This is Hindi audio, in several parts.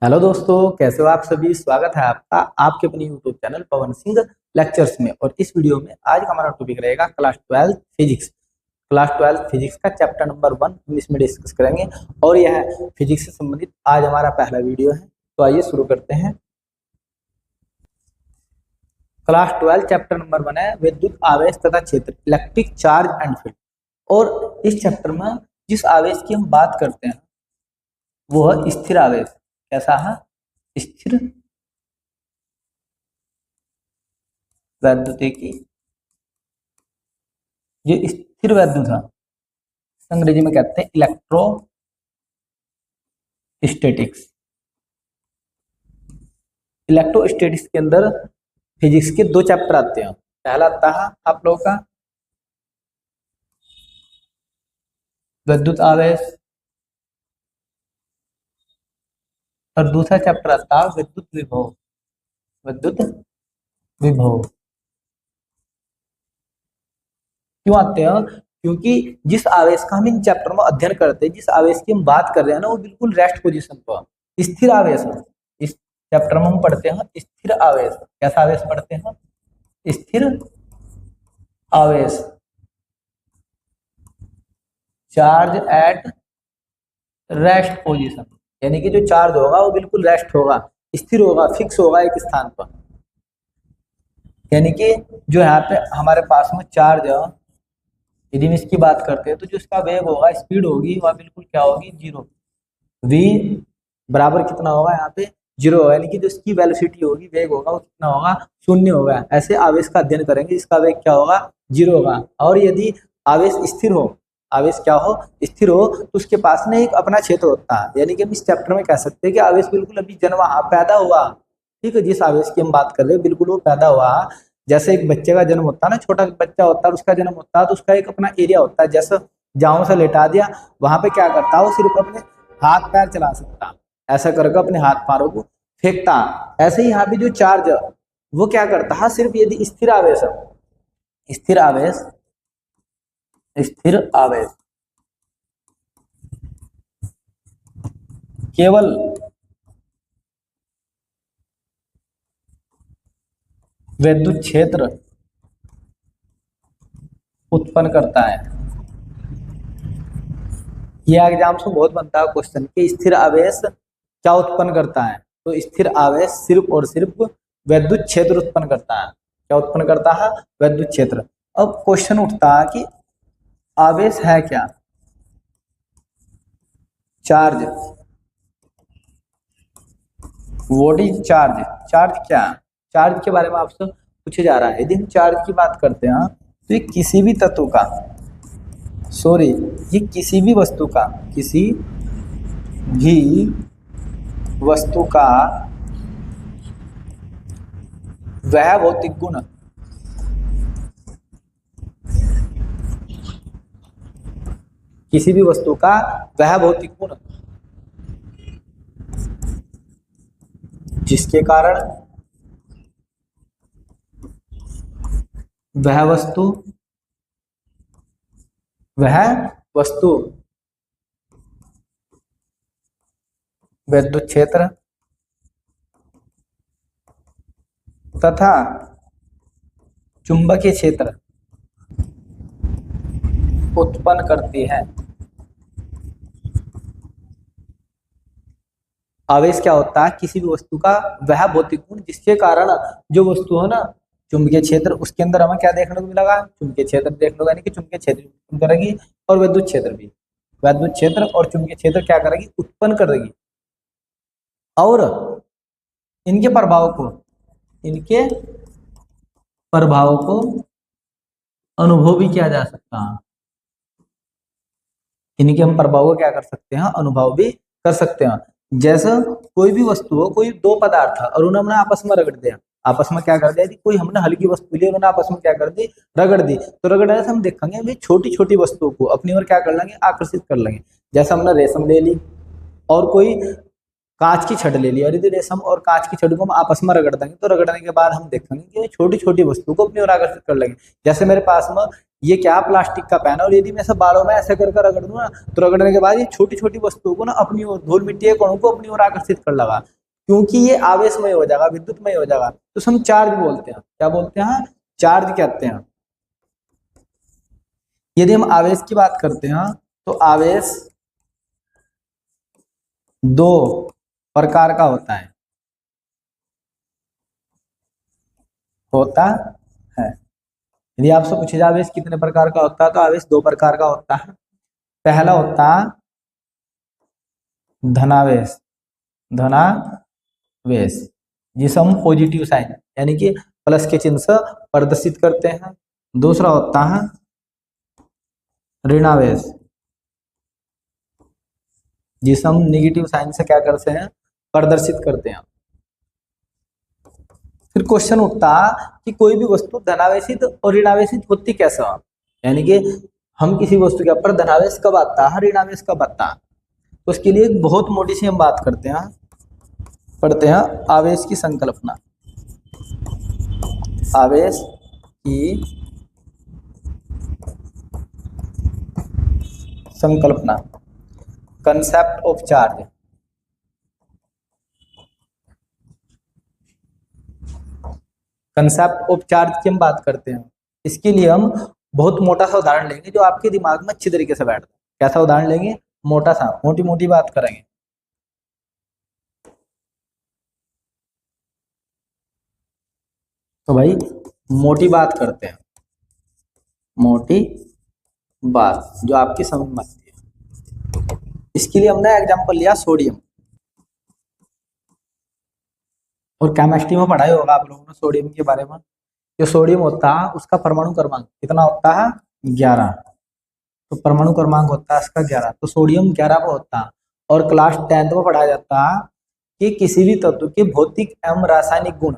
हेलो दोस्तों, कैसे हो आप सभी। स्वागत है आपका आपके अपने YouTube channel Pawan Singh lectures में। और इस वीडियो में आज का हमारा टॉपिक रहेगा क्लास 12 फिजिक्स। क्लास 12 फिजिक्स का चैप्टर नंबर 1 हम इसमें डिस्कस करेंगे और यह फिजिक्स से संबंधित आज हमारा पहला वीडियो है। तो आइए शुरू करते हैं। क्लास 12 चैप्टर नंबर 1 है विद्युत आवेश तथा क्षेत्र, इलेक्ट्रिक चार्ज एंड फील्ड। और इस चैप्टर में जिस आवेश की हम बात करते हैं वो है स्थिर आवेश। कैसा है? स्थिर वैद्युतिकी। ये स्थिर वैद्युत है, अंग्रेजी में कहते हैं इलेक्ट्रोस्टैटिक्स। इलेक्ट्रोस्टैटिक्स के अंदर फिजिक्स के दो चैप्टर आते हैं। पहला आता है आप लोगों का विद्युत आवेश और दूसरा चैप्टर आता है विद्युत विभव। विद्युत विभव क्यों आते हैं? क्योंकि जिस आवेश का हम इन चैप्टर में अध्ययन करते हैं, जिस आवेश की हम बात कर रहे हैं ना, वो बिल्कुल रेस्ट पोजीशन पर स्थिर आवेश है। इस चैप्टर में हम पढ़ते हैं स्थिर आवेश। कैसा आवेश पढ़ते हैं? स्थिर आवेश। चार्ज एट रेस्ट पोजीशन, यानी कि जो चार्ज होगा वो बिल्कुल रेस्ट होगा, स्थिर होगा, फिक्स होगा एक स्थान पर। यानी कि जो यहाँ पे हमारे पास में चार्ज है, यदि हम इसकी बात करते हैं तो जो इसका वेग होगा, स्पीड होगी, वह बिल्कुल क्या होगी? जीरो। v बराबर कितना होगा? यहाँ पे जीरो होगा, यानी कि जो इसकी वेलोसिटी होगी, वेग होगा, वो कितना होगा? शून्य होगा। ऐसे आवेश का अध्ययन करेंगे जिसका वेग क्या होगा? जीरो होगा। और यदि आवेश स्थिर हो, आवेश क्या हो? स्थिर हो, तो उसके पास में एक अपना क्षेत्र होता है। यानी कि हम इस चैप्टर में कह सकते हैं कि आवेश बिल्कुल अभी जन्मा, पैदा हुआ। ठीक है, जिस आवेश की हम बात कर रहे हैं बिल्कुल वो पैदा हुआ। जैसे एक बच्चे का जन्म होता है ना, छोटा बच्चा होता है, उसका जन्म होता है तो उसका एक अपना एरिया होता है। जैसे जाओ से लेटा दिया, वहां पे क्या करता है? वो सिर्फ अपने हाथ पैर चला सकता, ऐसा करके अपने हाथ पैरों को फेंकता। ऐसे ही यहाँ पे जो चार्ज है वो क्या करता है? सिर्फ यदि स्थिर आवेश है, स्थिर आवेश, स्थिर आवेश केवल विद्युत क्षेत्र उत्पन्न करता है। यह एग्जाम से बहुत बनता है क्वेश्चन कि स्थिर आवेश क्या उत्पन्न करता है। तो स्थिर आवेश सिर्फ और सिर्फ विद्युत क्षेत्र उत्पन्न करता है। क्या उत्पन्न करता है? विद्युत क्षेत्र। अब क्वेश्चन उठता है कि आवेश है क्या? Charge. What is charge? Charge क्या है? चार्ज के बारे में आपसे पूछा जा रहा है। यदि हम चार्ज की बात करते हैं तो ये किसी भी तत्व का, सॉरी, ये किसी भी वस्तु का, किसी भी वस्तु का वह भौतिक गुण, किसी भी वस्तु का वह भौतिक गुण जिसके कारण वह वस्तु, वह वस्तु विद्युत क्षेत्र तथा चुंबकीय क्षेत्र उत्पन्न करती है। आवेश क्या होता है? किसी भी वस्तु का वह भौतिक गुण जिसके कारण जो वस्तु है ना, चुंबकीय क्षेत्र, उसके अंदर हमें क्या देखने को मिलेगा? चुंबकीय क्षेत्र देखने को, यानी कि चुंबकीय क्षेत्र उत्पन्न करेगी और विद्युत क्षेत्र भी। विद्युत क्षेत्र और चुंबकीय क्षेत्र क्या करेगी? उत्पन्न करेगी। और इनके प्रभाव को, इनके प्रभाव को अनुभव भी किया जा सकता है। इनके हम प्रभाव को क्या कर सकते हैं? अनुभव भी कर सकते हैं। जैसे कोई भी वस्तु हो, कोई दो पदार्थ है और उन्हें हमने आपस में रगड़ दिया, आपस में क्या कर दिया? कोई हमने हल्की वस्तु ली, उन्होंने आपस में क्या कर दी? रगड़ दी। तो रगड़ने से हम देखेंगे वे छोटी छोटी वस्तुओं को अपनी ओर क्या कर लेंगे? आकर्षित कर लेंगे। जैसे हमने रेशम ले ली और कोई कांच की छड़ ले ली, और यदि रेशम और कांच की छड़ को हम आपस में रगड़ देंगे तो रगड़ने के बाद हम देखेंगे कि छोटी छोटी वस्तु को अपनी ओर आकर्षित कर लेंगे। जैसे मेरे पास में ये क्या प्लास्टिक का पेन है, और यदि मैं ऐसे बालों में ऐसे कर कर रगड़ दूं ना, तो रगड़ने के बाद ये छोटी छोटी वस्तुओं को ना अपनी ओर, धूल मिट्टी के कणों को अपनी ओर आकर्षित कर लगा, क्योंकि ये आवेशमय हो जाएगा, विद्युतमय हो जाएगा, तो हम चार्ज बोलते हैं। क्या बोलते हैं? चार्ज कहते हैं। यदि हम आवेश की बात करते हैं तो आवेश दो प्रकार का होता है यदि आपसे पूछे जाए आवेश कितने प्रकार का होता है, तो आवेश दो प्रकार का होता है। पहला होता है धनावेश, धनावेश जिसे हम पॉजिटिव साइन यानी कि प्लस के चिन्ह से प्रदर्शित करते हैं। दूसरा होता है ऋणावेश, जिसे हम नेगेटिव साइन से क्या करते हैं? प्रदर्शित करते हैं। फिर क्वेश्चन उठता कि कोई भी वस्तु धनावेशित और ऋणावेशित होती कैसे, यानी कि हम किसी वस्तु के ऊपर धनावेश कब आता है, ऋणावेश कब आता है, तो उसके लिए एक बहुत मोटी सी हम बात करते हैं, पढ़ते हैं आवेश की संकल्पना। आवेश की संकल्पना, concept of charge. Concept of charge की हम बात करते हैं। इसके लिए हम बहुत मोटा सा उदाहरण लेंगे जो आपके दिमाग में अच्छी तरीके से बैठता है। कैसा उदाहरण लेंगे? मोटा सा, मोटी मोटी बात करेंगे। तो भाई मोटी बात करते हैं, मोटी बात जो आपकी समझ में आती है। इसके लिए हमने एग्जांपल लिया सोडियम, और केमिस्ट्री में पढ़ाई होगा आप लोगों ने सोडियम के बारे में। जो सोडियम होता है उसका परमाणु क्रमांक कितना होता है? 11। तो परमाणु क्रमांक होता है इसका 11, तो सोडियम 11 पर होता है। और क्लास 10th में पढ़ाया जाता है कि किसी भी तत्व के भौतिक एवं रासायनिक गुण,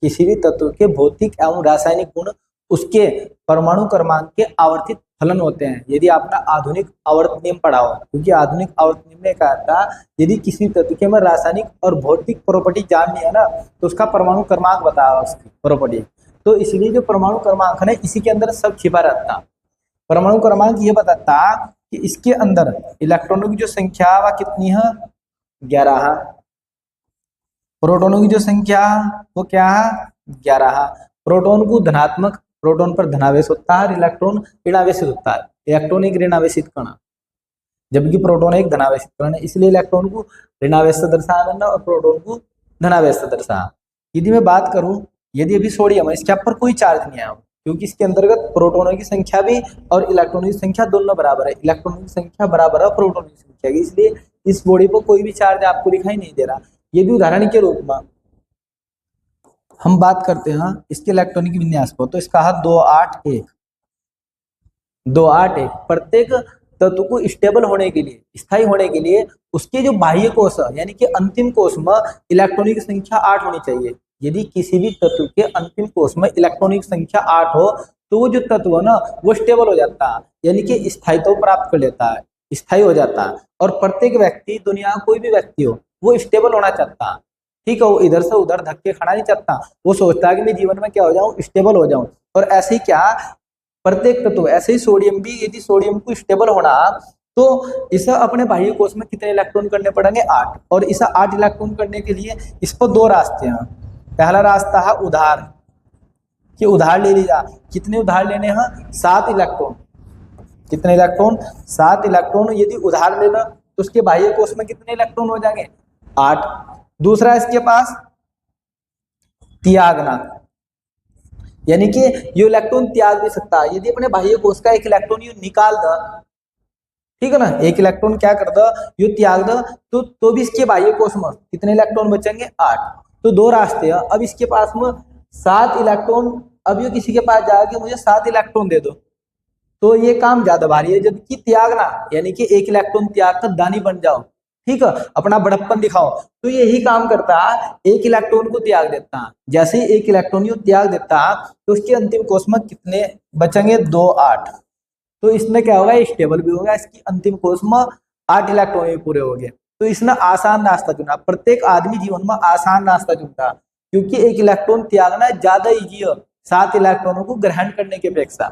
किसी भी तत्व के भौतिक एवं रासायनिक गुण उसके परमाणु क्रमांक के आवर्तित फलन होते हैं। यदि आपने आधुनिक आवर्त नियम पढ़ा हो, क्योंकि आधुनिक आवर्त नियम ने कहा था यदि किसी तत्व के में रासायनिक और भौतिक प्रॉपर्टी जाननी है ना, तो उसका परमाणु क्रमांक बताया उसकी प्रॉपर्टी। तो इसलिए जो परमाणु क्रमांक है इसी के अंदर सब छिपा रहता। परमाणु क्रमांक ये बताता कि इसके अंदर इलेक्ट्रॉनों की जो संख्या वह कितनी है? 11 है। प्रोटोनों की जो संख्या वो क्या है? 11 है। प्रोटोन को धनात्मक, प्रोटोन पर धनावेश होता है, इलेक्ट्रॉन ऋणावेशित होता है। इलेक्ट्रॉन एक ऋणावेशित कण, जबकि प्रोटोन एक धनावेशित कण है, इसलिए इलेक्ट्रॉन को ऋणावेश से दर्शाया और प्रोटोन को धनावेश से दर्शाया। यदि मैं बात करूं, यदि अभी सोडियम है इसके ऊपर कोई चार्ज नहीं आया, क्योंकि इसके अंतर्गत प्रोटोनों की संख्या भी और इलेक्ट्रॉनों की संख्या दोनों बराबर है। इलेक्ट्रॉनों की संख्या बराबर है प्रोटोनों की संख्या की, इसलिए इस बॉडी पर कोई भी चार्ज आपको दिखाई नहीं दे रहा। ये भी उदाहरण के रूप में हम बात करते हैं इसके इलेक्ट्रॉनिक विन्यास पर, तो इसका है 281। 281 प्रत्येक तत्व को स्टेबल होने के लिए, स्थायी होने के लिए उसके जो बाह्य कोश है यानी कि अंतिम कोश में इलेक्ट्रॉनिक संख्या 8 होनी चाहिए। यदि किसी भी तत्व के अंतिम कोश में इलेक्ट्रॉनिक संख्या 8 हो तो वो जो तत्व है ना वो स्टेबल हो जाता है, यानी कि स्थायित्व प्राप्त कर लेता है, स्थायी हो जाता है। और प्रत्येक व्यक्ति, दुनिया का कोई भी व्यक्ति हो, वो स्टेबल होना चाहता है, ठीक है। वो इधर से उधर धक्के खाना नहीं चाहता, वो सोचता है कि मैं जीवन में क्या हो जाऊं? स्टेबल हो जाऊं। और ऐसे ही क्या प्रत्येक तत्व, ऐसे ही सोडियम भी, यदि सोडियम को स्टेबल होना तो इसे अपने बाह्य कोश में कितने इलेक्ट्रॉन करने पड़ेंगे? 8। और इसे 8 इलेक्ट्रॉन करने के लिए इस पर 2 रास्ते हैं। पहला रास्ता है उधार, कि उधार ले लीजा। कितने उधार लेने हैं? 7 इलेक्ट्रॉन। कितने इलेक्ट्रॉन? 7 इलेक्ट्रॉन यदि उधार लेना तो उसके बाह्य कोश में कितने इलेक्ट्रॉन हो जाएंगे? 8। दूसरा इसके पास त्यागना, यानी कि ये इलेक्ट्रॉन त्याग भी सकता है। यदि अपने बाह्य कोश का एक इलेक्ट्रॉन यू निकाल द, ठीक है ना, एक इलेक्ट्रॉन क्या कर द, यू त्याग द, तो भी इसके बाह्य कोश में कितने इलेक्ट्रॉन बचेंगे? 8। तो 2 रास्ते हैं। अब इसके पास में 7 इलेक्ट्रॉन, अब ये किसी के पास जाके मुझे 7 इलेक्ट्रॉन दे दो, तो ये काम ज्यादा भारी है। जबकि त्यागना यानी कि एक इलेक्ट्रॉन त्याग कर दानी बन जाओ, ठीक है, अपना बड़प्पन दिखाओ, तो यही काम करता है, एक इलेक्ट्रॉन को त्याग देता है। जैसे ही एक इलेक्ट्रॉन को त्याग देता है तो उसके अंतिम कोश में कितने बचेंगे? 2, 8। तो इसमें क्या होगा? स्टेबल भी होगा, इसकी अंतिम कोश में 8 इलेक्ट्रॉन भी पूरे हो गए। तो इसने आसान रास्ता चुना। प्रत्येक आदमी जीवन में आसान रास्ता चुनता, क्योंकि एक इलेक्ट्रॉन त्यागना ज्यादा ईजी है 7 इलेक्ट्रॉनों को ग्रहण करने की अपेक्षा।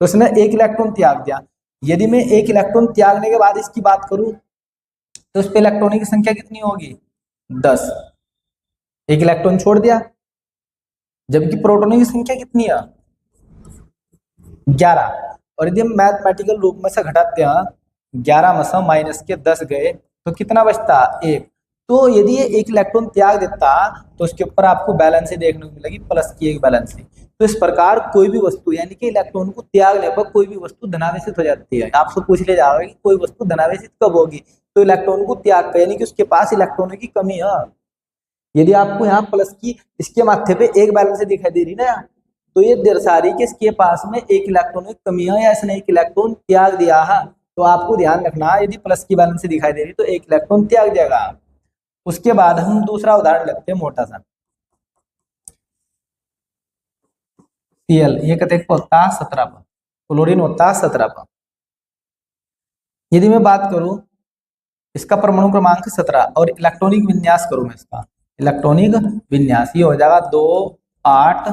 तो इसने एक इलेक्ट्रॉन त्याग दिया। यदि मैं एक इलेक्ट्रॉन त्यागने के बाद इसकी बात करूं तो उस पे इलेक्ट्रॉनों की संख्या कितनी होगी? 10। एक इलेक्ट्रॉन छोड़ दिया, जबकि प्रोटोनों की संख्या कितनी है? 11। और यदि हम मैथमेटिकल रूप में से घटाते हैं, 11 में से माइनस के 10 गए तो कितना बचता? 1। तो यदि ये एक इलेक्ट्रॉन त्याग देता तो उसके ऊपर आपको बैलेंस देखने को मिलेगी, प्लस की एक बैलेंस। तो इस प्रकार कोई भी वस्तु यानी कि इलेक्ट्रॉन को त्यागने पर कोई भी वस्तु धनावेशित हो जाती है। आपसे पूछ लिया जाएगा कि कोई वस्तु धनावेशित कब होगी? तो इलेक्ट्रॉन को त्याग कर, यानी कि उसके पास इलेक्ट्रॉनों की कमी है। यदि आपको यहाँ प्लस की इसके माथे पे एक बैलेंस दिखाई दे रही ना, तो ये दर्शा रही कि इसके पास में एक इलेक्ट्रॉन की कमी है या इसने एक इलेक्ट्रॉन त्याग दिया है। तो आपको ध्यान रखना, यदि प्लस की बैलेंस दिखाई दे रही तो एक इलेक्ट्रॉन त्याग देगा। उसके बाद हम दूसरा उदाहरण लेते हैं मोटा सा। Cl, ये कहते हैं होता 17 पर, क्लोरीन होता 17 पर। यदि मैं बात करूं इसका परमाणु क्रमांक 17 और इलेक्ट्रॉनिक विन्यास करूं मैं इसका इलेक्ट्रॉनिक विन्यास, ये हो जाएगा 2 8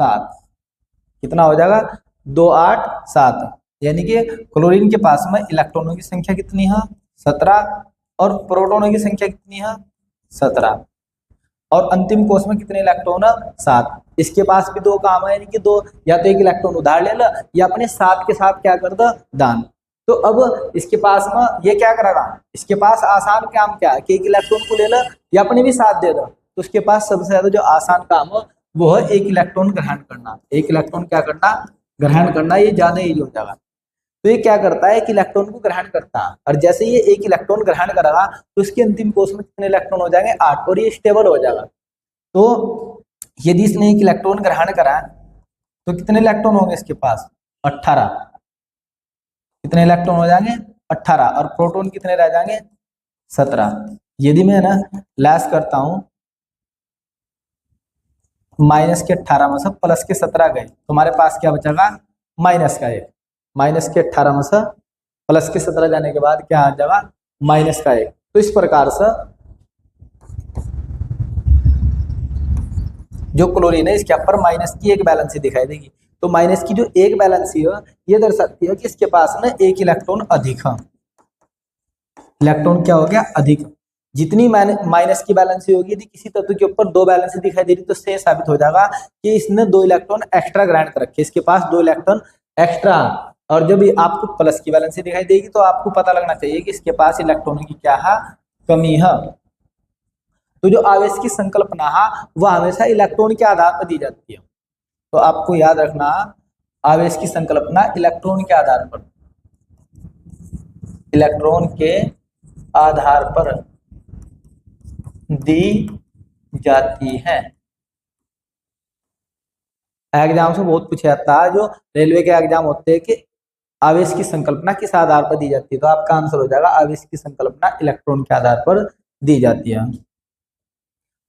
7। कितना हो जाएगा? 2 8 7। यानी कि क्लोरीन के पास में इलेक्ट्रॉनों की संख्या कितनी है? 17। और प्रोटॉनों की संख्या कितनी है? 17। और अंतिम कोष में कितने इलेक्ट्रॉन है? 7। इसके पास भी दो काम है, यानी कि दो, या तो एक इलेक्ट्रॉन उधार ले ला या अपने 7 के साथ क्या कर दो? दान। तो अब इसके पास में ये क्या करेगा? इसके पास आसान काम क्या है कि एक इलेक्ट्रॉन को ले ला या अपने भी 7 दे दो। तो उसके पास सबसे ज्यादा जो आसान काम है वो है एक इलेक्ट्रॉन ग्रहण करना। एक इलेक्ट्रॉन क्या करना? ग्रहण करना। ये ज्यादा इजी हो जाएगा। तो ये क्या करता है? एक इलेक्ट्रॉन को ग्रहण करता है, और जैसे ये एक इलेक्ट्रॉन ग्रहण करेगा तो उसके अंतिम कोष में कितने इलेक्ट्रॉन हो जाएंगे? 8। और ये स्टेबल हो जाएगा। तो यदि इसने एक इलेक्ट्रॉन ग्रहण करा तो कितने इलेक्ट्रॉन होंगे इसके पास? 18। कितने इलेक्ट्रॉन हो जाएंगे? 18। और प्रोटॉन कितने रह जाएंगे? 17। यदि मैं ना लैस करता हूं, माइनस के 18 में से प्लस के 17 गए, तुम्हारे पास क्या बचेगा? माइनस का 1। माइनस के 18 में से प्लस के 17 जाने के बाद क्या आ जाएगा? माइनस का 1। तो इस प्रकार से जो क्लोरीन है इसके ऊपर माइनस की एक बैलेंसी दिखाई देगी। तो माइनस की जो एक बैलेंसी है ये दर्शाती है कि इसके पास ना एक इलेक्ट्रॉन अधिक है। इलेक्ट्रॉन क्या हो गया? अधिक। जितनी माइनस की बैलेंसी होगी, यदि किसी तत्व के ऊपर दो बैलेंसी दिखाई दे रही तो से साबित हो जाएगा कि इसने 2 इलेक्ट्रॉन एक्स्ट्रा ग्रहण कर रखे, इसके पास 2 इलेक्ट्रॉन एक्स्ट्रा। और जब आपको प्लस की बैलेंसी दिखाई देगी तो आपको पता लगना चाहिए कि इसके पास इलेक्ट्रॉनों की क्या है? कमी है। तो जो आवेश की संकल्पना है वह हमेशा इलेक्ट्रॉन के आधार पर दी जाती है। तो आपको याद रखना, आवेश की संकल्पना इलेक्ट्रॉन के आधार पर, इलेक्ट्रॉन के आधार पर दी जाती है। एग्जाम से बहुत पूछा जाता है, जो रेलवे के एग्जाम होते हैं कि आवेश की संकल्पना किस आधार पर दी जाती है, तो आपका आंसर हो जाएगा आवेश की संकल्पना इलेक्ट्रॉन के आधार पर दी जाती है।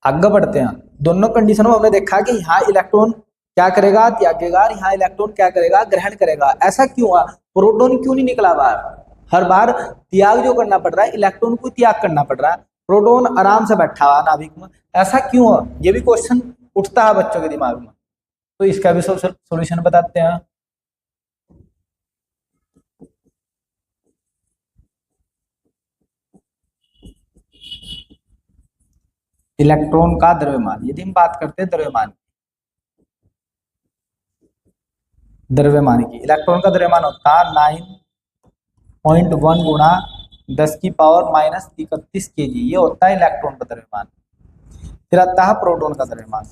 आगे बढ़ते हैं। दोनों कंडीशनों में हमने देखा कि यहाँ इलेक्ट्रॉन क्या करेगा? त्यागेगा। यहाँ इलेक्ट्रॉन क्या करेगा? ग्रहण करेगा। ऐसा क्यों हुआ? प्रोटॉन क्यों नहीं निकला बाहर? हर बार त्याग जो करना पड़ रहा है, इलेक्ट्रॉन को त्याग करना पड़ रहा है, प्रोटॉन आराम से बैठा हुआ नाभिक में। ऐसा क्यों हुआ? ये भी क्वेश्चन उठता है बच्चों के दिमाग में, तो इसका भी सोल्यूशन बताते हैं। इलेक्ट्रॉन का द्रव्यमान, यदि हम बात करते हैं द्रव्यमान की, इलेक्ट्रॉन का द्रव्यमान होता है 9.1 गुणा 10⁻³ kg। ये होता है इलेक्ट्रॉन का द्रव्यमान। फिर आता है प्रोटॉन का द्रव्यमान।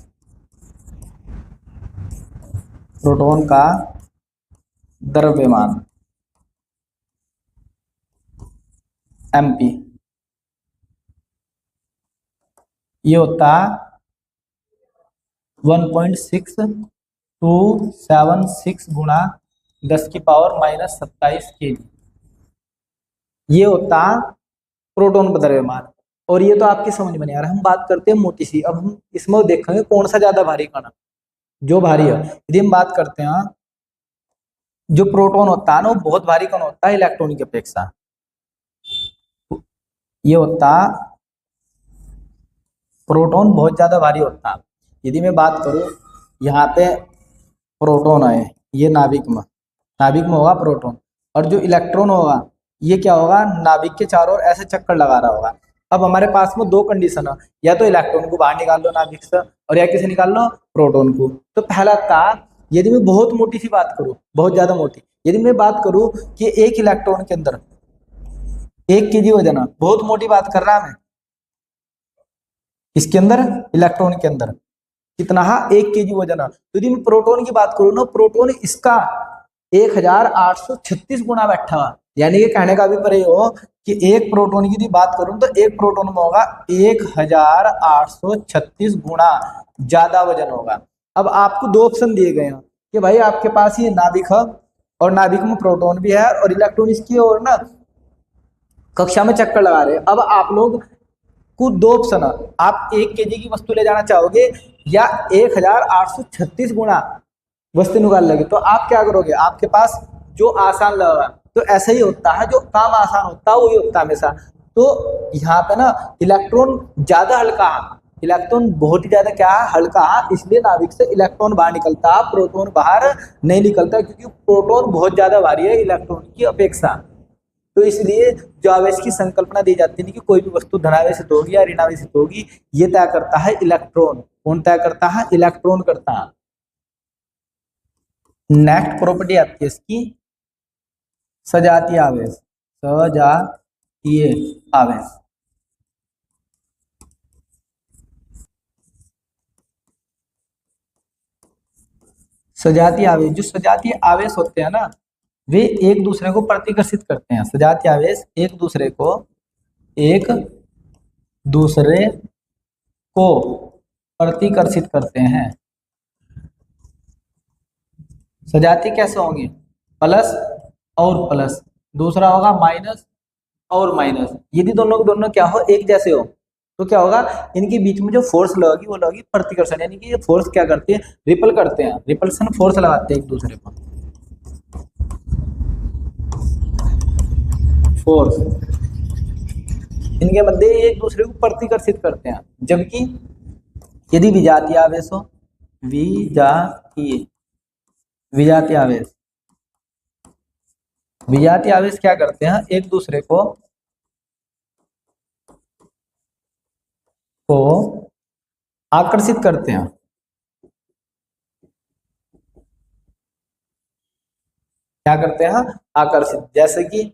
प्रोटॉन का द्रव्यमान mp, ये होता है 1.6276 गुणा 10⁻27 kg। ये होता प्रोटॉन का द्रव्यमान। और ये तो आपकी समझ में नहीं आ रहा, हम बात करते हैं मोटी सी। अब हम इसमें देखेंगे कौन सा ज्यादा भारी कण है। जो भारी है, यदि हम बात करते हैं, जो प्रोटॉन होता है ना वो बहुत भारी कण होता है इलेक्ट्रॉन की अपेक्षा। ये होता प्रोटॉन बहुत ज्यादा भारी होता है। यदि मैं बात करूं, यहाँ पे प्रोटॉन है ये नाभिक में, नाभिक में होगा प्रोटॉन, और जो इलेक्ट्रॉन होगा ये क्या होगा, नाभिक के चारों ओर ऐसे चक्कर लगा रहा होगा। अब हमारे पास में दो कंडीशन है, या तो इलेक्ट्रॉन को बाहर निकाल लो नाभिक से, और या किसे निकाल लो, प्रोटॉन को। तो पहला था, यदि मैं बहुत मोटी सी बात करूं, बहुत ज्यादा मोटी, यदि मैं बात करूं कि एक इलेक्ट्रॉन के अंदर 1 kg वजन है, बहुत मोटी बात कर रहा मैं, इसके अंदर इलेक्ट्रॉन के अंदर कितना है, 1 kg वजन है। तो यदि मैं प्रोटॉन की बात करूं ना, प्रोटॉन इसका 1836 गुना बैठा हुआ, यानी कि कहने का भी परे हो कि एक प्रोटॉन की यदि बात करूं तो एक प्रोटॉन में होगा 1836 गुना ज्यादा वजन होगा। अब आपको दो ऑप्शन दिए गए हैं कि भाई आपके पास ये नाभिक है और नाभिक में प्रोटॉन भी है और इलेक्ट्रॉन इसकी ओर ना कक्षा में चक्कर लगा रहे हैं। अब आप लोग को दो ऑप्शन है, आप 1 kg की वस्तु ले जाना चाहोगे या 1836 गुना वस्तु निकाल लगे, तो आप क्या करोगे, आपके पास जो आसान लगा, तो ऐसा ही होता है, जो काम आसान होता है वही होता है हमेशा। तो यहाँ पे ना इलेक्ट्रॉन ज्यादा हल्का है, इलेक्ट्रॉन बहुत ही ज्यादा क्या है, हल्का है, इसलिए नाभिक से इलेक्ट्रॉन बाहर निकलता है, प्रोटॉन बाहर नहीं निकलता, क्योंकि प्रोटॉन बहुत ज्यादा भारी है इलेक्ट्रॉन की अपेक्षा। तो इसलिए जो आवेश की संकल्पना दी जाती है कि कोई भी वस्तु धनावेशित होगी या ऋणावेशित होगी, ये तय करता है इलेक्ट्रॉन। कौन तय करता है, इलेक्ट्रॉन करता है। नेक्स्ट प्रॉपर्टी आती है इसकी सजातीय आवेश, सजातीय आवेश। सजातीय आवेश, जो सजातीय आवेश होते हैं ना, वे एक दूसरे को प्रतिकर्षित करते हैं। सजातीय आवेश एक दूसरे को प्रतिकर्षित करते हैं। सजातीय कैसे होंगे, प्लस और प्लस, दूसरा होगा माइनस और माइनस। यदि दोनों क्या हो, एक जैसे हो, तो क्या होगा, इनके बीच में जो फोर्स लगेगी वो लगेगी प्रतिकर्षण, यानी कि ये फोर्स क्या करते हैं, रिपल करते हैं, रिपल्सन फोर्स लगाते हैं एक दूसरे पर, फोर्स इनके मध्य एक दूसरे को प्रतिकर्षित करते हैं। जबकि यदि विजातीय आवेश हो, विजातीय आवेश, विजातीय आवेश क्या करते हैं, एक दूसरे को आकर्षित करते हैं। क्या करते हैं, आकर्षित, जैसे कि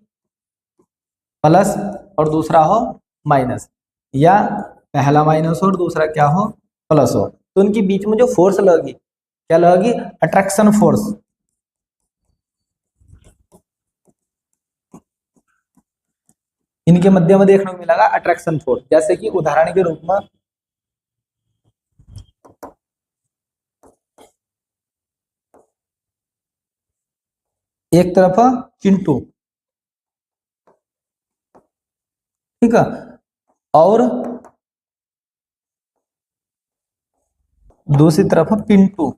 प्लस और दूसरा हो माइनस, या पहला माइनस हो और दूसरा क्या हो, प्लस हो, तो उनके बीच में जो फोर्स लगेगी क्या लगेगी, अट्रैक्शन फोर्स। इनके मध्य में देखने को मिलेगा अट्रैक्शन फोर्स। जैसे कि उदाहरण के रूप में एक तरफ चिंटू, ठीक है, और दूसरी तरफ पिंटू।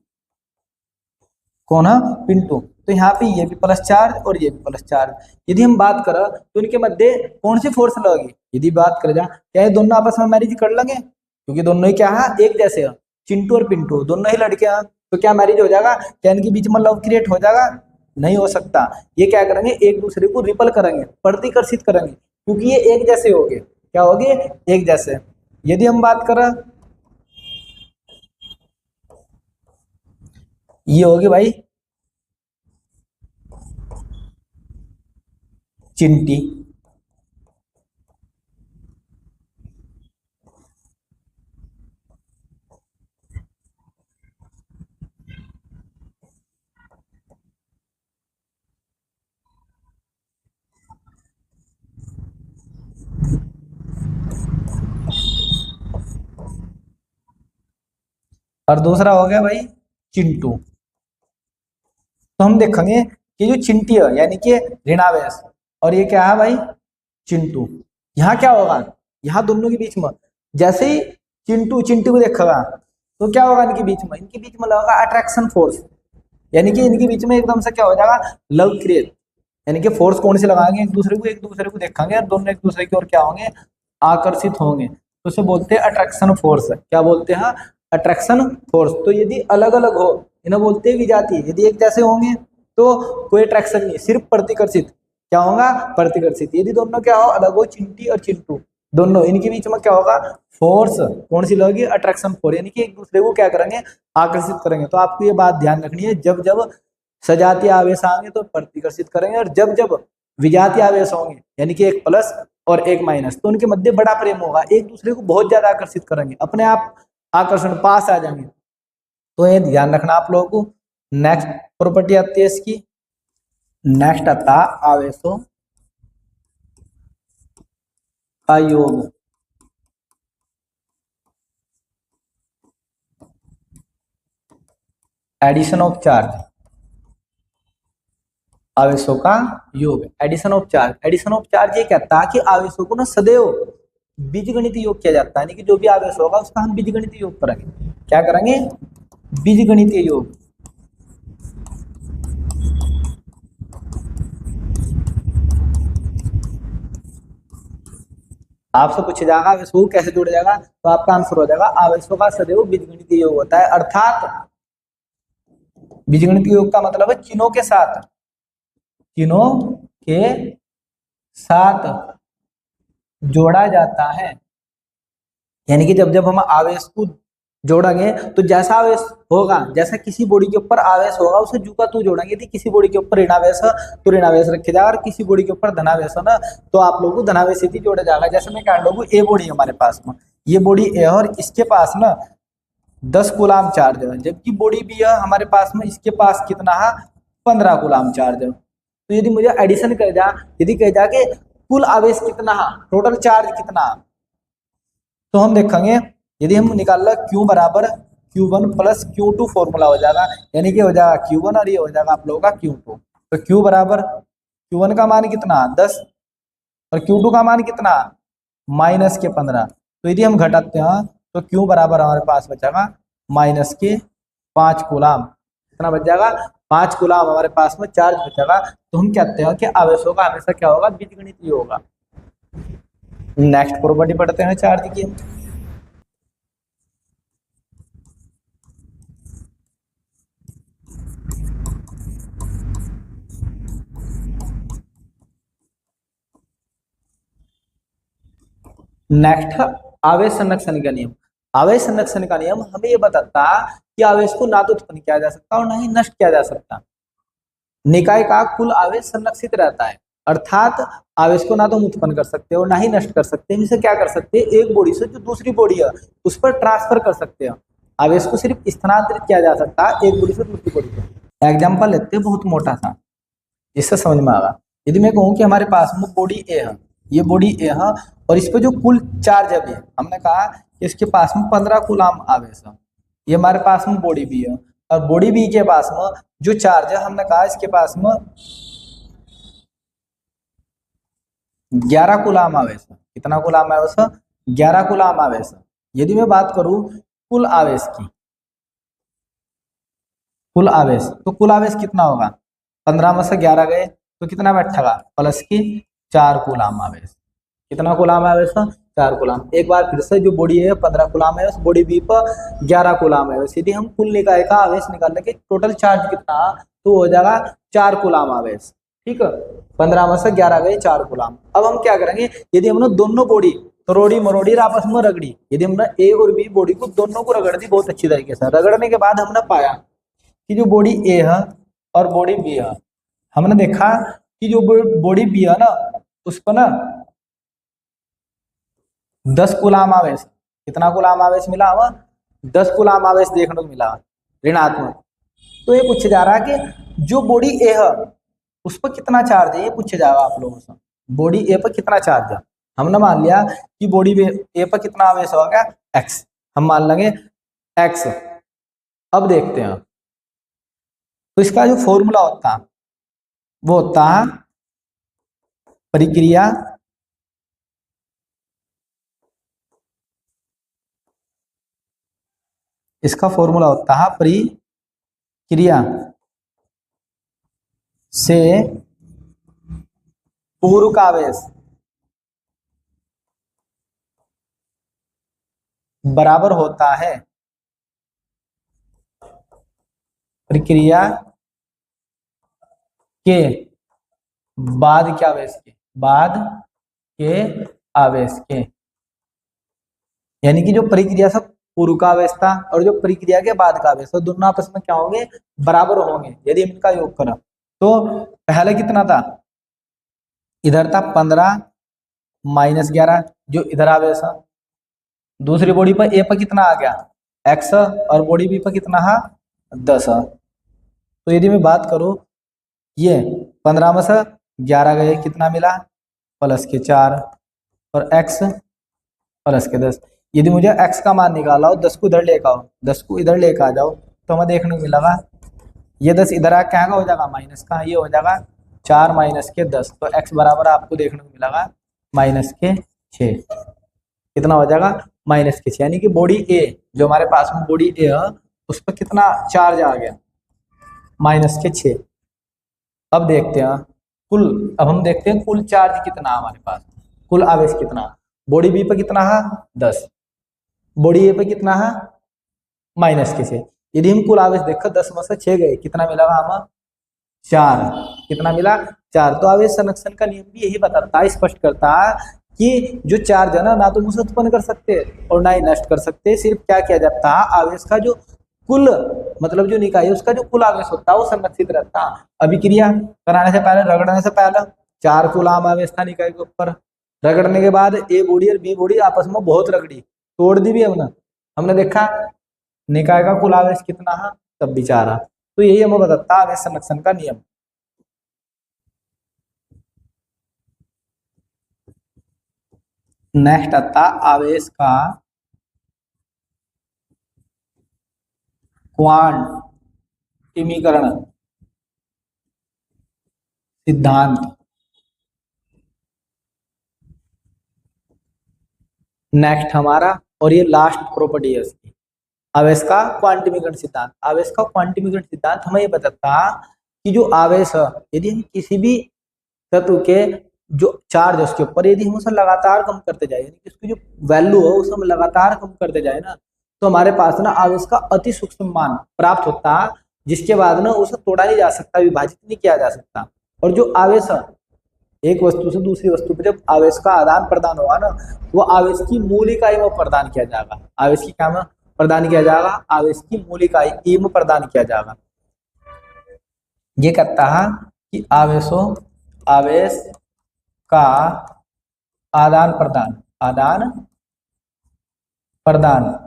कौन है, पिंटू। तो यहाँ पे ये भी प्लस चार्ज और ये भी प्लस चार्ज। यदि हम बात करें तो इनके मध्य कौन सी फोर्स लगेगी, यदि बात करें जा, क्या ये दोनों आपस में मैरिज कर लेंगे, क्योंकि दोनों ही क्या है, एक जैसे है, चिंटू और पिंटू दोनों ही लड़के हैं, तो क्या मैरिज हो जाएगा, क्या इनके बीच में लव क्रिएट हो जाएगा, नहीं हो सकता। ये क्या करेंगे, एक दूसरे को रिपल करेंगे, प्रतिकर्षित करेंगे, क्योंकि ये एक जैसे हो गए, क्या हो गए, एक जैसे। यदि हम बात करें, ये होगी भाई चिंटी, और दूसरा हो गया भाई चिंटू। तो हम देखेंगे कि जो चिंटी है यानी कि ऋणावेश, और ये क्या है भाई, चिंटू, यहाँ क्या होगा, यहाँ दोनों के बीच में जैसे ही चिंटू चिंटू को देखेगा तो क्या होगा, इनके बीच में लगेगा अट्रैक्शन फोर्स, यानी कि इनके बीच में एकदम से क्या हो जाएगा, लव क्रिएट, यानी कि फोर्स कौन से लगाएंगे, एक दूसरे को देखेंगे और दोनों एक दूसरे की ओर क्या होंगे, आकर्षित होंगे। तो उसे बोलते हैं अट्रैक्शन फोर्स। क्या बोलते हैं, अट्रैक्शन फोर्स। तो यदि अलग अलग हो इन्हें बोलते हैं विजातीय, यदि एक जैसे होंगे तो कोई अट्रैक्शन नहीं, सिर्फ प्रतिकर्षित। क्या होगा? प्रतिकर्षित। यदि दोनों क्या हो, अलग हो, चिंटी और चिंटू दोनों, इनके बीच में क्या होगा? फोर्स कौन सी लगेगी? अट्रैक्शन फोर्स, यानी कि एक दूसरे को क्या करेंगे? आकर्षित करेंगे। तो आपको ये बात ध्यान रखनी है, जब जब सजातीय आवेश आएंगे तो प्रतिकर्षित करेंगे, और जब जब विजातीय आवेश होंगे यानी कि एक प्लस और एक माइनस, तो उनके मध्य बड़ा प्रेम होगा, एक दूसरे को बहुत ज्यादा आकर्षित करेंगे, अपने आप आकर्षण पास आ जाएंगे। तो ये ध्यान रखना आप लोगों को। नेक्स्ट प्रॉपर्टी आती है इसकी, नेक्स्ट आता आवेशों का योग। एडिशन ऑफ चार्ज, आवेशों का योग, addition of charge. Addition of charge ये कहता है कि आवेशों को ना सदैव बीजगणित योग किया जाता है, यानी कि जो भी आवेश होगा उसका हम बीजगणित योग करेंगे। क्या करेंगे? बीजगणितीय योग। आपसे पूछा जाएगा आवेशों को कैसे जोड़ा जाएगा, तो आपका आंसर हो जाएगा आवेशों का सदैव बीजगणितीय योग होता है। अर्थात बीजगणितीय योग का मतलब है चिन्हों के साथ, चिन्हों के साथ जोड़ा जाता है। यानी कि जब जब हम आवेश को जोड़ेंगे तो जैसा आवेश होगा, जैसा किसी बॉडी के ऊपर आवेश होगा उसे जू का तू जोड़ेंगे। यदि किसी बॉडी के ऊपर ऋणावेश है तो ऋणावेश रखे जाएगा, और किसी बॉडी के ऊपर धनावेश है ना तो आप लोगों को धनावेश ही जोड़ा जाएगा। जैसे मैं कह रहा हूँ ए बॉडी हमारे पास में, ये बॉडी ए है और इसके पास ना 10 कूलाम चार्ज है, जबकि बॉडी बी है हमारे पास में, इसके पास कितना है? 15 कूलाम चार्ज है। तो यदि मुझे एडिशन कर जा, यदि कह जा कि कुल आवेश कितना है, टोटल चार्ज कितना है, तो हम देखेंगे यदि हम निकाल लो Q बराबर Q1 प्लस Q2 फॉर्मूला हो जाएगा, यानी कि हो जाएगा Q1 और ये हो जाएगा आप लोगों का Q2। तो Q बराबर Q1 का मान कितना? 10, और Q2 का मान कितना? माइनस के 15। तो यदि हम घटाते हैं तो Q बराबर हमारे पास बचेगा माइनस के 5 कूलाम। कितना बच जाएगा? 5 कूलाम हमारे पास में चार्ज बचेगा। तो हम कहते हैं कि आवेशों का हमेशा क्या होगा? बीजगणितीय होगा। नेक्स्ट प्रॉपर्टी पढ़ते हैं चार्ज की। नेक्स्ट आवेश संरक्षण का नियम। आवेश संरक्षण का नियम हमें ये बताता कि आवेश को ना तो उत्पन्न किया जा सकता और ना ही नष्ट किया जा सकता। निकाय का कुल आवेश संरक्षित रहता है, अर्थात आवेश को ना तो हम उत्पन्न कर सकते और ना ही नष्ट कर सकते हैं। इसे क्या कर सकते हैं? एक बॉडी से जो दूसरी बॉडी है उस पर ट्रांसफर कर सकते हैं। आवेश को सिर्फ स्थानांतरित किया जा सकता है एक बॉडी से दूसरी बॉडी पर। एग्जाम्पल लेते हैं बहुत मोटा सा, इससे समझ में आएगा। यदि मैं कहूँ कि हमारे पास में बॉडी ए है, ये बॉडी ए है और इस पर जो कुल चार्ज है, हमने कहा कि इसके पास में 15 कूलाम आवेश है। ये हमारे पास में बॉडी बी है, और बॉडी बी के पास में जो चार्ज है हमने कहा इसके पास में 11 कूलाम आवेश है। कितना कूलाम आवेश है? 11 कूलाम आवेश है। यदि मैं बात करूं कुल आवेश की, कुल आवेश, तो कुल आवेश कितना होगा? 15 में से 11 गए तो कितना बैठेगा? प्लस की 4 कूलाम आवेश। कितना कूलाम आवेश है? 4 कूलाम। एक बार फिर से जो बॉडी है 15 कूलाम है, उस बॉडी बी पर 11 कूलाम है। यदि हम कुल निकाय का आवेश निकालने के टोटल चार्ज कितना, तो हो जाएगा 4 कूलाम आवेश। ठीक है, 15 में से 11 गए 4 कूलाम। अब हम क्या करेंगे? यदि हमने दोनों बॉडी तरोड़ी मरोड़ी आपस में रगड़ी, यदि हमने ए और बी बॉडी को दोनों को रगड़ दी बहुत अच्छी तरीके से, रगड़ने के बाद हमने पाया कि जो बॉडी ए है और बॉडी बी है, हमने देखा कि जो बॉडी बी है ना उस पर ना 10 कूलाम आवेश, कितना कूलाम आवेश मिला हुआ? 10 कूलाम आवेश देखने को मिला ऋणात्मक। तो ये पूछा जा रहा है कि जो बॉडी ए है उस पर कितना चार्ज है, ये पूछा जाएगा आप लोगों से। बॉडी ए पर कितना चार्ज है? हमने मान लिया कि बॉडी ए पर कितना आवेश होगा? एक्स। हम मान लेंगे एक्स। अब देखते हैं, तो इसका जो फॉर्मूला होता है वो होता है परिक्रिया इसका फॉर्मूला होता है परिक्रिया से पूर्व का आवेश बराबर होता है प्रक्रिया के बाद के आवेश के, बाद के आवेश के, यानी कि जो प्रक्रिया से पूर्व का आवेश था और जो प्रक्रिया के बाद का आवेश, तो दोनों आपस में क्या होंगे, बराबर होंगे यदि हम इनका योग करें। तो पहले कितना था, इधर था 15 माइनस 11 जो इधर आवेश है, दूसरी बॉडी पर ए पर कितना आ गया x और बॉडी बी पर कितना है 10 है। तो यदि मैं बात करूं, ये 15 में से 11 गए, कितना मिला प्लस के 4 और x प्लस के 10। यदि मुझे x का मान निकाला हो, 10 को इधर लेकर आओ, 10 को इधर लेकर आ जाओ, तो हमें देखने को मिलेगा ये 10 इधर आ क्या हो जाएगा माइनस का, ये हो जाएगा 4 माइनस के 10। तो x बराबर आपको देखने को मिलेगा माइनस के 6। कितना हो जाएगा माइनस के 6, यानी कि बॉडी ए जो हमारे पास में बॉडी ए है उस पर कितना चार्ज आ गया माइनस के 6। अब देखते हैं कुल, अब हम देखते हैं कुल चार्ज कितना हमारे पास, कुल आवेश कितना, बॉडी बी पर कितना है 10, बॉडी ए पर कितना है माइनस के 6। यदि हम कुल आवेश देखकर 10 में से 6 गए, कितना मिलेगा हमें 4, कितना मिला 4। तो आवेश संरक्षण का नियम भी यही बताता है, स्पष्ट करता है कि जो चार्ज है ना तो हम उसे उत्पन्न कर सकते और ना ही नष्ट कर सकते, सिर्फ क्या किया जाता है आवेश का जो कुल मतलब जो निकाय है उसका जो कुल आवेश होता है वो संरक्षित रहता है। अभिक्रिया कराने से पहले, रगड़ने से पहले 4 कूलाम आवेश था निकाय के ऊपर, रगड़ने के बाद ए बॉडी और बी बॉडी आपस में बहुत रगड़ी, तोड़ दी भी हमने देखा निकाय का कुल आवेश कितना है तब भी 4। तो यही हमें बताता है आवेश संरक्षण का नियम। नेक्स्ट आता आवेश का क्वांटिमीकरण सिद्धांत। नेक्स्ट हमारा, और ये लास्ट प्रॉपर्टी है इसकी, आवेश का क्वांटिमीकरण सिद्धांत। आवेश का क्वांटिमीकरण सिद्धांत हमें ये बताता कि जो आवेश है यदि हम किसी भी तत्व के जो चार्ज है उसके ऊपर यदि हम उसे लगातार कम करते जाए, यानी उसकी जो वैल्यू है उसे हम लगातार कम करते जाए ना, तो हमारे पास ना आवेश का अति सूक्ष्म मान प्राप्त होता है, जिसके बाद ना उसे तोड़ा नहीं जा सकता, विभाजित नहीं किया जा सकता। और जो आवेश है एक वस्तु से दूसरी वस्तु पर जब आवेश का आदान प्रदान होगा ना, वो आवेश की मूल इकाई में प्रदान किया जाएगा। आवेश की क्या में प्रदान किया जाएगा, आवेश की मूल इकाई ई में प्रदान किया जाएगा। ये कहता है कि आवेश का आदान प्रदान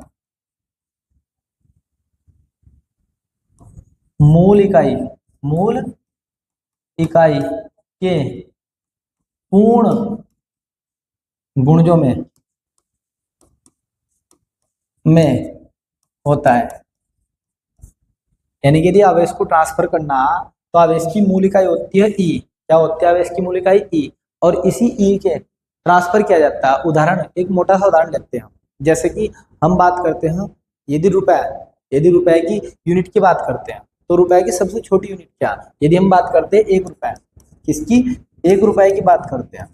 मूल इकाई के पूर्ण गुणजों में होता है। यानी कि यदि आवेश को ट्रांसफर करना तो आवेश की मूल इकाई होती है ई। क्या होती है आवेश की मूल इकाई ई, और इसी ई के ट्रांसफर किया जाता है। उदाहरण, एक मोटा सा उदाहरण लेते हैं, जैसे कि हम बात करते हैं यदि रुपए की यूनिट की बात करते हैं तो रुपए की सबसे छोटी यूनिट क्या है, यदि हम बात करते हैं 1 रुपए, किसकी 1 रुपए की बात करते हैं,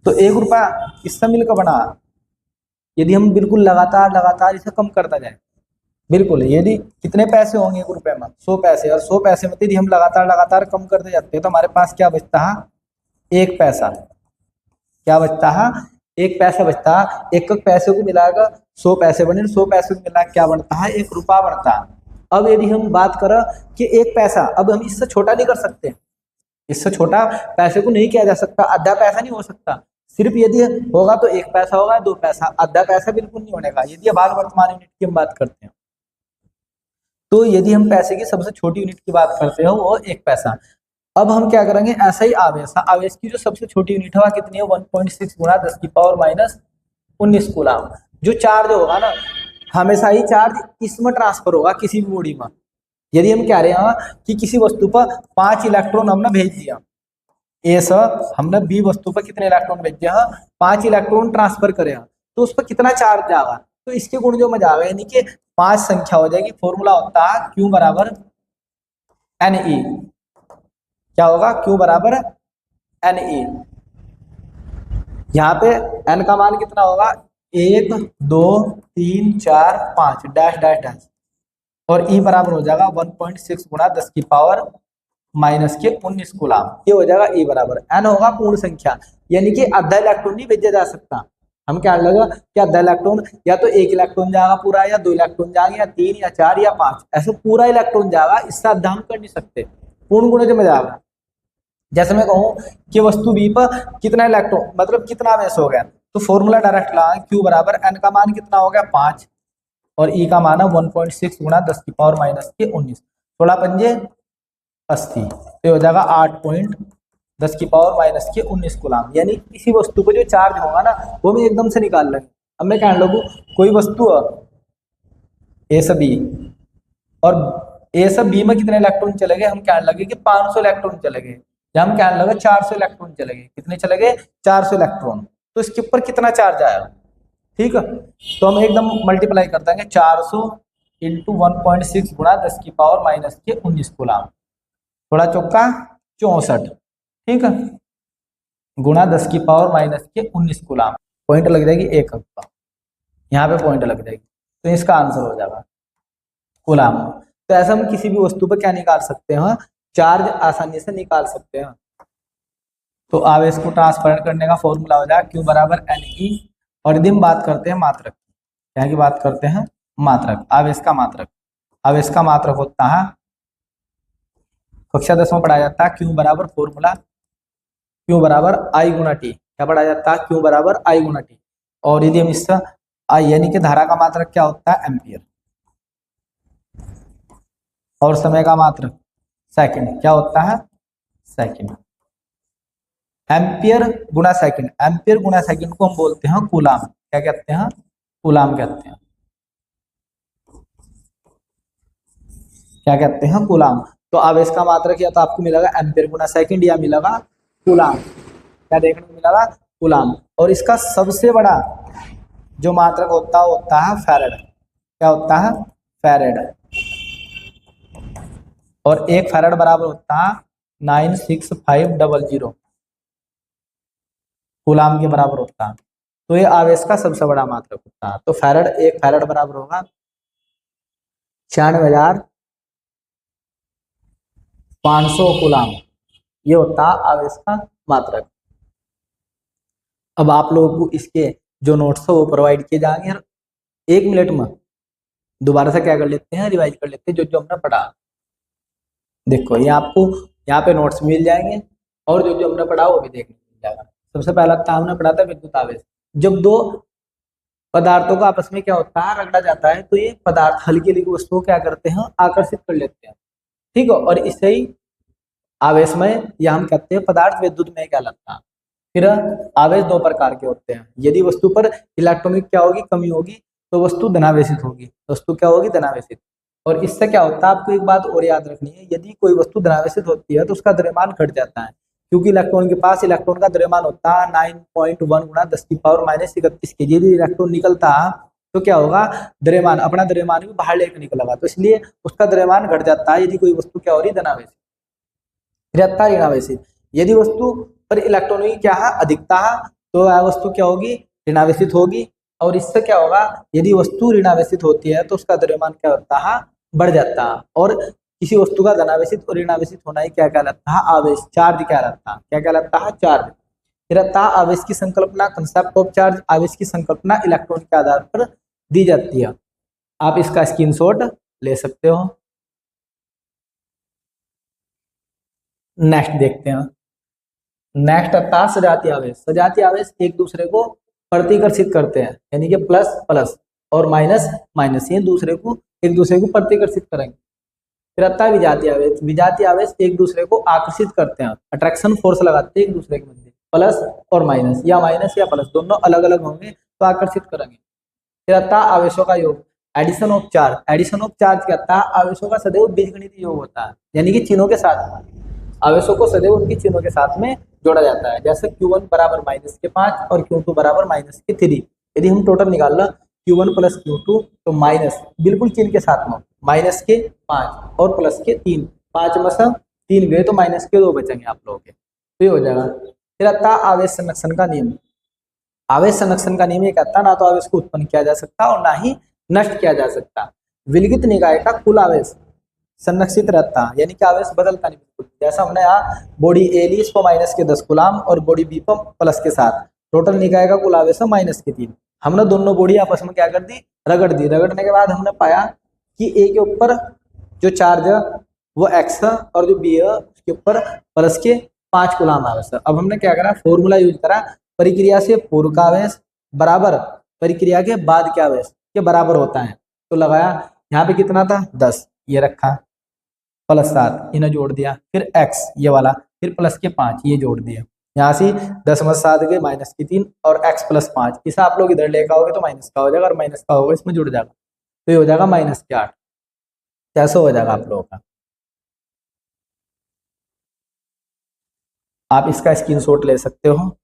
तो 1 रुपया किससे मिलकर बना, यदि हम बिल्कुल लगातार इसे कम करता जाए, बिल्कुल यदि कितने पैसे होंगे 1 रुपए में 100 पैसे, और 100 पैसे में यदि हम लगातार कम करते जाते हैं तो हमारे पास क्या बचता है 1 पैसा। क्या बचता है 1 पैसा बचता है। एक पैसे को मिलाकर 100 पैसे बने, 100 पैसे को मिला क्या बनता है 1 रुपया बनता है। अब यदि हम बात करें कि 1 पैसा, अब हम इससे छोटा नहीं कर सकते, इससे छोटा पैसे को नहीं किया जा सकता, आधा पैसा नहीं हो सकता, सिर्फ यदि होगा तो 1 पैसा होगा 2 पैसा, आधा पैसा बिल्कुल नहीं होने का। यदि हाल वर्तमान यूनिट की हम बात करते हैं तो यदि हम पैसे की सबसे छोटी यूनिट की बात करते हो वो 1 पैसा। अब हम क्या करेंगे, ऐसा ही आवेश की जो सबसे छोटी यूनिट है वह कितनी है 1.6 गुणा 10 की पावर माइनस 19 कूलाम। जो चार्ज होगा ना हमेशा ही चार्ज इसमें ट्रांसफर होगा किसी भी बॉडी में। यदि हम कह रहे हैं कि किसी वस्तु पर 5 इलेक्ट्रॉन हमने भेज दिया, ए सर हमने बी वस्तु पर कितने इलेक्ट्रॉन भेज दिया, 5 इलेक्ट्रॉन ट्रांसफर करे, तो उस पर कितना चार्ज जाएगा, तो इसके गुण जो में जाएगा, यानी कि 5 संख्या हो जाएगी। फॉर्मूला होता है Q बराबर NE। क्या होगा Q बराबर NE। यहाँ पे N का मान कितना होगा 1 2 3 4 5 डैश डैश डैश, और E बराबर हो जाएगा 1.6 गुणा 10 की पावर माइनस के 19 कूलाम। ये हो जाएगा E बराबर n होगा पूर्ण संख्या, यानी कि आधा इलेक्ट्रॉन नहीं भेजा जा सकता। हम क्या लगा कि आधा इलेक्ट्रॉन या तो 1 इलेक्ट्रॉन जाएगा पूरा, या 2 इलेक्ट्रॉन जाएंगे, या 3 या 4 या 5, ऐसे पूरा इलेक्ट्रॉन जाएगा। इससे आधा हम कर नहीं सकते, पूर्ण गुणज में जाएगा। जैसे मैं कहूँ कि वस्तु बी पर कितना इलेक्ट्रॉन मतलब कितना आवेश हो गया, तो फॉर्मूला डायरेक्ट लगा, Q बराबर n का मान कितना हो गया 5 और E का मान है 1.6 गुणा 10 की पावर माइनस के 19, 16 पंजे 80, तो हो जाएगा 8.10 की पावर माइनस के 19 कूलाम। यानी किसी वस्तु को जो चार्ज होगा ना वो मैं एकदम से निकाल लेंगे। अब मैं कहने लगूँ कोई वस्तु ए से बी, और ए से बी में कितने इलेक्ट्रॉन चले गए, हम कहने लगे कि 500 इलेक्ट्रॉन चले गए, या हम कहने लगे 400 इलेक्ट्रॉन चले गए। कितने चले गए? 400 इलेक्ट्रॉन। तो इसके ऊपर कितना चार्ज आया, ठीक है, तो हम एकदम मल्टीप्लाई कर देंगे 400 इंटू 1.6 गुणा 10 की पावर माइनस के 19 कूलाम, थोड़ा चौका 64, ठीक है, गुणा 10 की पावर माइनस के 19 कूलाम। पॉइंट लग जाएगी एक का, यहाँ पे पॉइंट लग जाएगी, तो इसका आंसर हो जाएगा कूलाम। तो ऐसा हम किसी भी वस्तु पर क्या निकाल सकते हैं, चार्ज आसानी से निकाल सकते हैं। तो आवेश को ट्रांसफर करने का फॉर्मूला हो जाएगा Q बराबर NE। और यदि हम बात करते हैं मात्रक, यहाँ की बात करते हैं मात्रक, आवेश का मात्रक, आवेश का मात्रक होता है, कक्षा 10 में पढ़ाया जाता है Q बराबर फॉर्मूला Q बराबर I गुना T। क्या पढ़ाया जाता है? Q बराबर I गुना T। और यदि हम इससे I यानी कि धारा का मात्रक क्या होता है? एम्पियर। और समय का मात्रक सेकंड, क्या होता है? सेकंड। एम्पियर गुना सेकंड, एम्पियर गुना सेकंड को हम बोलते हैं कूलाम। क्या कहते हैं? कूलाम कहते हैं। क्या कहते हैं? कूलाम। तो आवेश का मात्रक या तो आपको मिलेगा एम्पियर गुना सेकंड, या मिलेगा कूलाम। क्या देखने को मिलेगा? कूलाम। और इसका सबसे बड़ा जो मात्रक होता है फैरेड। क्या होता है? फैरेड। और एक फैरेड बराबर होता है 96500 कूलाम के बराबर होता है। तो ये आवेश का सबसे बड़ा मात्रक होता है। तो फैरेड, एक फैरेड बराबर होगा 96,500 कूलाम। ये होता है आवेश का मात्रक। अब आप लोगों को इसके जो नोट्स है वो प्रोवाइड किए जाएंगे, 1 मिनट में दोबारा से क्या कर लेते हैं, रिवाइज कर लेते हैं जो जो हमने पढ़ा। देखो ये आपको यहाँ पे नोट्स मिल जाएंगे, और जो जो हमने पढ़ा वो भी देखने को मिल जाएगा। सबसे पहला था हमने पढ़ा था विद्युत आवेश। जब दो पदार्थों को आपस में क्या होता है, रगड़ा जाता है, तो ये पदार्थ हल्की हल्की वस्तुओं क्या करते हैं, आकर्षित कर लेते हैं, ठीक है। और इससे ही आवेशमय या हम कहते हैं पदार्थ विद्युतमय कहलाता है। फिर आवेश दो प्रकार के होते हैं। यदि वस्तु पर इलेक्ट्रॉनिक क्या होगी, कमी होगी, तो वस्तु धनावेशित होगी। वस्तु क्या होगी? धनावेशित। और इससे क्या होता है, आपको एक बात और याद रखनी है, यदि कोई वस्तु धनावेशित होती है तो उसका द्रव्यमान घट जाता है, क्योंकि इलेक्ट्रॉन के पास इलेक्ट्रॉन का द्रव्यमान होता है 9.1 गुणा 10 की पावर माइनस 31 के। यदि इलेक्ट्रॉन निकलता है तो क्या होगा, द्रव्यमान, अपना द्रव्यमान भी बाहर लेकर निकलेगा, तो इसलिए उसका द्रव्यमान घट जाता है यदि कोई वस्तु क्या हो रही, धनावेशित। रहता है ऋणावेशित। यदि वस्तु पर इलेक्ट्रॉन की क्या है, अधिकता है, तो वह वस्तु क्या होगी, ऋणावेशित होगी। और इससे क्या होगा, यदि वस्तु ऋणावेशित होती है तो उसका द्रव्यमान क्या होता है, बढ़ जाता है। और किसी वस्तु का धनावेशित और ऋणावेशित होना ही क्या कहलाता है, आवेश, चार्ज कहलाता है। क्या कहलाता है? चार्ज। रहता है आवेश की संकल्पना, कंसेप्ट ऑफ चार्ज। आवेश की संकल्पना इलेक्ट्रॉन के आधार पर दी जाती है। आप इसका स्क्रीनशॉट ले सकते हो। नेक्स्ट देखते हैं। नेक्स्ट आता है सजातीय आवेश। सजातीय आवेश एक दूसरे को प्रतिकर्षित करते हैं, यानी कि प्लस प्लस और माइनस माइनस, ये दूसरे को एक दूसरे को प्रतिकर्षित करेंगे। फिर आता है विजातीय आवेश। विजातीय आवेश एक दूसरे को आकर्षित करते हैं, अट्रैक्शन फोर्स लगाते हैं एक दूसरे के मध्य, प्लस और माइनस, या माइनस या प्लस दोनों अलग अलग होंगे तो आकर्षित करेंगे। फिर आता है आवेशों का योग, addition of charge. Addition of charge कहता है आवेशों का सदैव बीजगणितीय योग होता है, यानी कि चिन्हों के साथ, आवेशों को सदैव उनकी चिन्हों के साथ में जोड़ा जाता है। जैसे Q1 बराबर माइनस के 5 और Q2 बराबर माइनस के 3। यदि हम टोटल निकालना Q1 प्लस Q2, तो माइनस बिल्कुल चिन्ह के साथ में माइनस के 5 और प्लस के 3, 5 में से 3 गए तो माइनस के 2 बचेंगे आप लोगों के, तो ये हो जाएगा। फिर आता है आवेश संरक्षण का नियम। आवेश संरक्षण का नियम ये कहता है ना तो आवेश को उत्पन्न किया जा सकता और ना ही नष्ट किया जा सकता। विलगित निकाय का कुल आवेश संरक्षित रहता है, यानी कि आवेश बदलता नहीं बिल्कुल। जैसा हमने यहाँ बॉडी ए ली, इसको माइनस के 10 कूलाम और बॉडी बी को प्लस के 7, टोटल निकाय का कुल आवेश है माइनस के 3। हमने दोनों बॉडी आपस में क्या कर दी, रगड़ दी। रगड़ने के बाद हमने पाया कि ए के ऊपर जो चार्ज है वो एक्स है और जो बी है उसके ऊपर प्लस के 5 कूलाम आवेश है। अब हमने क्या करा, फॉर्मूला यूज करा, परिक्रिया से पूर्व का आवेश बराबर परिक्रिया के बाद के आवेश के बराबर होता है। तो लगाया, यहाँ पे कितना था 10, ये रखा प्लस 7 इन्हें जोड़ दिया, फिर x ये वाला, फिर प्लस के 5 ये जोड़ दिया। यहाँ से 10 में 7 गए माइनस की 3 और x प्लस 5, इसे आप लोग इधर लेकर आओगे तो माइनस का हो जाएगा और माइनस का होगा इसमें जुड़ जाएगा, तो ये हो जाएगा माइनस के 8। कैसे हो जाएगा आप लोगों का, आप इसका स्क्रीनशॉट ले सकते हो।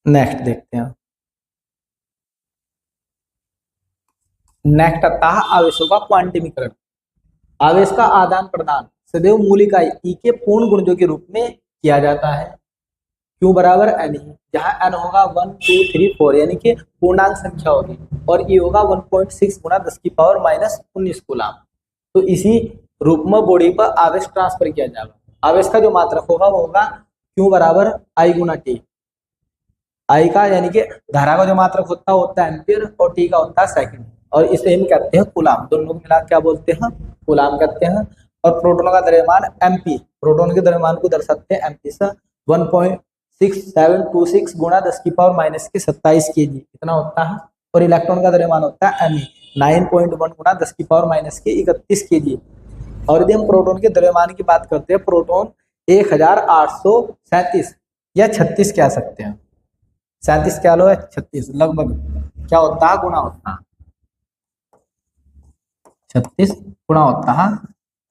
नेक्स्ट देखते हैं। नेक्स्ट आता है आवेशों का क्वांटमीकरण। आवेश का आदान प्रदान सदैव मूल इकाई ई के पूर्ण गुणजों के रूप में किया जाता है। Q बराबर n, जहां n होगा 1 2 3 4 यानी कि पूर्णांक संख्या होगी, और E होगा 1.6 गुणा 10 की पावर माइनस 19 कूलाम। तो इसी रूप में बॉडी पर आवेश ट्रांसफर किया जाएगा। आवेश का जो मात्रक होगा वो होगा Q बराबर I गुना T। I का यानी कि धारा का जो मात्रक होता है एम्पियर, और T का होता है सेकंड, और इसे हम कहते हैं कूलाम। दोनों को मिला क्या बोलते हैं, कूलाम कहते हैं। और प्रोटोन का द्रव्यमान एमपी, प्रोटोन के द्रव्यमान को दर्शाते हैं एमपी से 1.6726 गुणा 10 की पावर माइनस के 27 kg इतना होता है। और इलेक्ट्रॉन का द्रव्यमान होता है एमई 9.1 गुणा 10 की पावर माइनस के 31 kg। और यदि हम प्रोटोन के द्रव्यमान की बात करते हैं, प्रोटोन 1837 या 36 कह सकते हैं, 37 क्या लो है 36 लगभग क्या होता है, गुणा होता है 36 गुणा होता है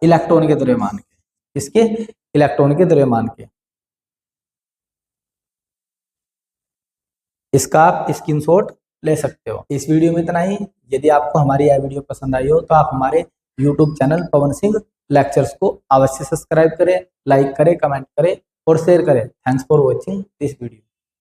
इलेक्ट्रॉन के द्रव्यमान के, इसके इलेक्ट्रॉन के द्रव्यमान के। इसका आप स्क्रीनशॉट ले सकते हो। इस वीडियो में इतना ही। यदि आपको हमारी यह वीडियो पसंद आई हो तो आप हमारे YouTube channel Pawan Singh lectures को अवश्य सब्सक्राइब करें, लाइक करें, कमेंट करें और शेयर करें। Thanks for watching this video.